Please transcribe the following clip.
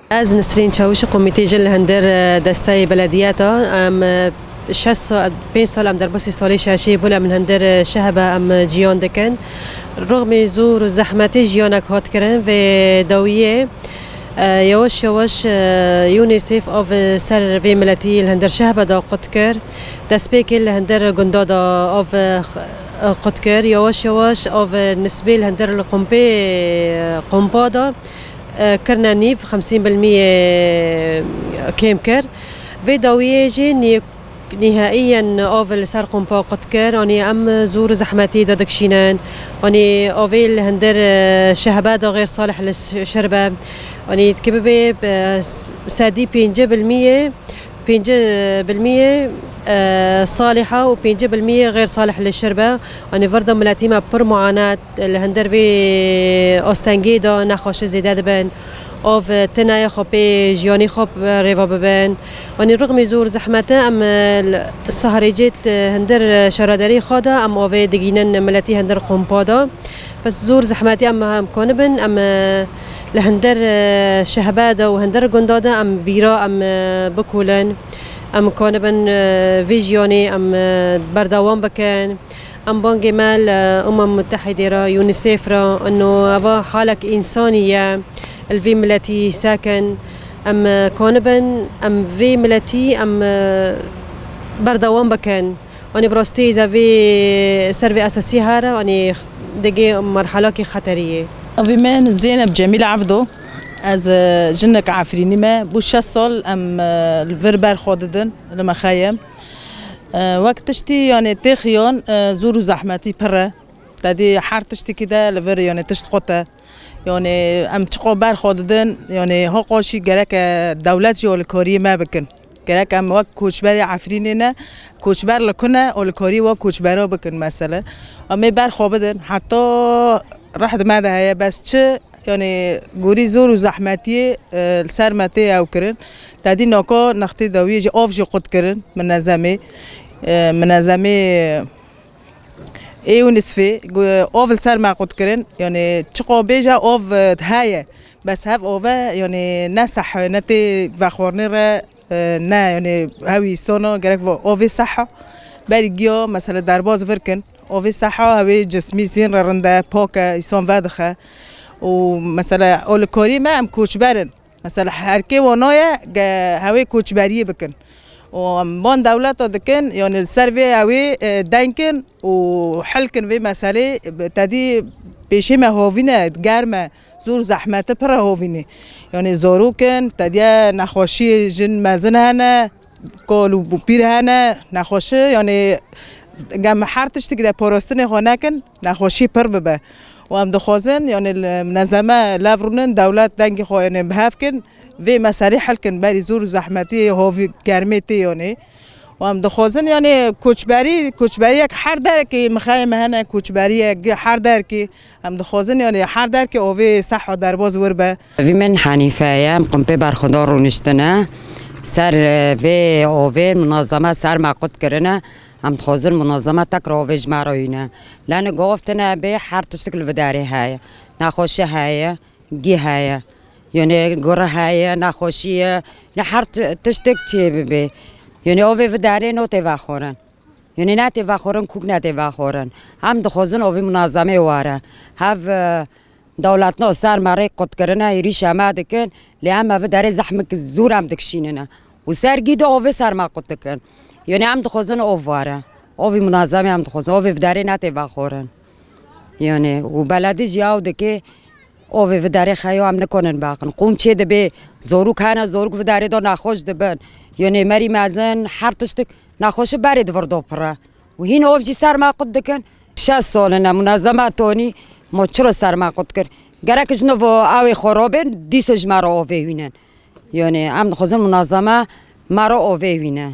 از نسرین چاوش قومیته جل هندر دستای بلدیاتا ام 5 سال ام در بسی سالی شاشی بولا من هندر شهبه ام جیان دکن رغم زور و زحمت جیانک هات کرن و دویه یواش یواش یونیسف آف سر وی ملتی الهندر شهبه دا قد کر دست پیک الهندر گندادا آف قد کر یواش یواش آف نسبه الهندر قمپادا کرنا نیف 50% کم کر و دویه جی نهائيا اوفل سر قمبا قد كر اني ام زور زحمتي دادك شينان اني اوفيل هندر شهباده غير صالح للشربه اني تكبب سادي 5% صالحه و 5% غير صالح للشربه اني فرضا ملاتيما بر معاناه الهندر في اوستانجيدا نخوش زياده بن اوف تنايا خوبي جيوني خوب ريفا ببن واني رغم زور زحمته ام السهري جيت هندر شرادري خادا ام اوفي دقينن ملاتي هندر قومبادا بس زور زحمتي ام كونبن ام لهندر شهباده وهندر قنداده ام بيرا ام بكولن ام كونبن فيجيوني ام بردوان بكن ام بانجي مال متحده را يونيسيف را انه ابا حالك انسانيه الفي ملتي ساكن ام كونبن ام في ملتي ام بردوان بكن واني براستي اذا في سيرفي اساسي هارا واني دقي مرحله كي خطريه افي من زينب جميل عفدو از جنك عفريني ما بو 6 سال ام الفربر خوددن لما خايم وقت تشتي يعني تخيون زور زحمتي برا تدي حارتشتي كده لفر يعني تشت قطه يعني ام تقو بر خوددن يعني ها قاشي گرک دولت یا الکاری ما بکن گرک ام وقت کوچبر عفرینه کوچبر لکنه الکاری و کوچبرا بکن مثلا اما بر خوابدن حتی راحت ماده هيا بس چه يعني گوری زور و زحمتی سرمتی او کرن تدی ناکا نختی دویه جی آف جی قد کرن منظمه ايو نصفي اوفل سر ما قد كرن يعني تشقو بيجا اوف هاي بس هاف اوفا يعني نصح نتي فخورني را نا يعني هاوي سونو غرك اوفي صحه بريجيو مثلا درباز فركن اوفي صحه هاوي جسمي سين رنده بوكا يسون فادخه ومثلا اول كوري ما ام كوچبرن مثلا حركه ونايا هاوي كوچبري بكن ومن دولة دكان يعني السيرفي أوي دانكن وحلكن في مسألة تدي بيشي ما هوفينا جارمة زور زحمة برا هوفيني يعني زوروكن تدي نخوشي جن مازن هنا كولو بير هنا نخوشي يعني جم حرتش تقدر بروستن هناكن نخوشي بر ببا وام دخوزن يعني المنظمة لافرونن دولة دانكي خو يعني بهافكن في مسألة حلكن بري زور زحمتي هو في كرمتي يعني وام دخوزن يعني كوچبري یک هر در که مخایم هنه كوچبري هر در که ام دخوزن يعني هر در که اوی صح در باز وربه في من حنيفه ام قم ببر خضار و نشتنه سر في اوی منظمه سر معقد کرنه ام دخوزن منظمه تکر اوی جمعراینه لانه گفتنه به هر تشتکل وداری های نخوشه های گی های يعني قرة هاي نخوشية نحرت تشتك تبي يعني أوفي في دارين أو تفاخرن يعني ناتفاخرن كوك ناتفاخرن هم دخوزن أوفي منظمة وارا هاف دولتنا صار مري قد كرنا يريش أمادكن لأما في داري زحمك زور هم دكشيننا وصار جيدو أوفي صار ما قد كن يعني هم دخوزن أوف وارا أوفي منظمة هم دخوزن أوفي في داري ناتفاخرن يعني وبلدي جاو دكي اوه في داري خيو عم نكونن باقن قوم چه دبي زوروك هانا زوروك في داري دو ناخوش دبن يعني مري مازن حرتشتك ناخوش بارد وردو برا وهنا اوف جي سار ما قدكن 6 سالنا منظمات توني ما چرا سر ما قد كر گرك جنو اوي خرابن ديسج مرا اوه هينن يعني عم نخوزن منظمه مرا اوه هينن